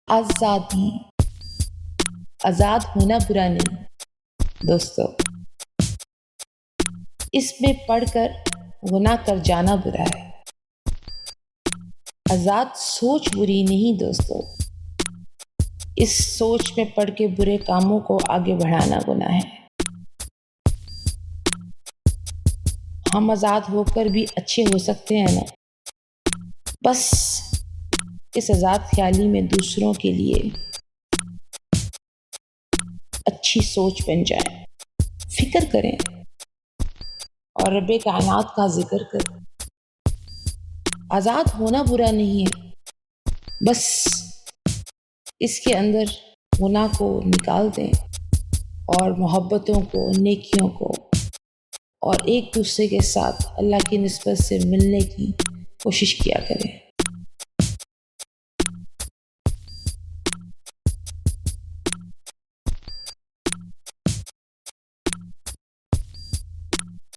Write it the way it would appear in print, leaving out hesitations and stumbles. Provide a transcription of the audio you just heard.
آزادی، آزاد ہونا برا نہیں دوستو، اس میں پڑھ کر گناہ کر جانا برا ہے۔ آزاد سوچ بری نہیں دوستو، اس سوچ میں پڑھ کے برے کاموں کو آگے بڑھانا گناہ ہے۔ ہم آزاد ہو کر بھی اچھے ہو سکتے ہیں نا، بس اس آزاد خیالی میں دوسروں کے لیے اچھی سوچ بن جائیں، فکر کریں اور رب کائنات کا ذکر کریں۔ آزاد ہونا برا نہیں ہے، بس اس کے اندر گناہ کو نکال دیں اور محبتوں کو، نیکیوں کو اور ایک دوسرے کے ساتھ اللہ کی نسبت سے ملنے کی کوشش کیا کریں۔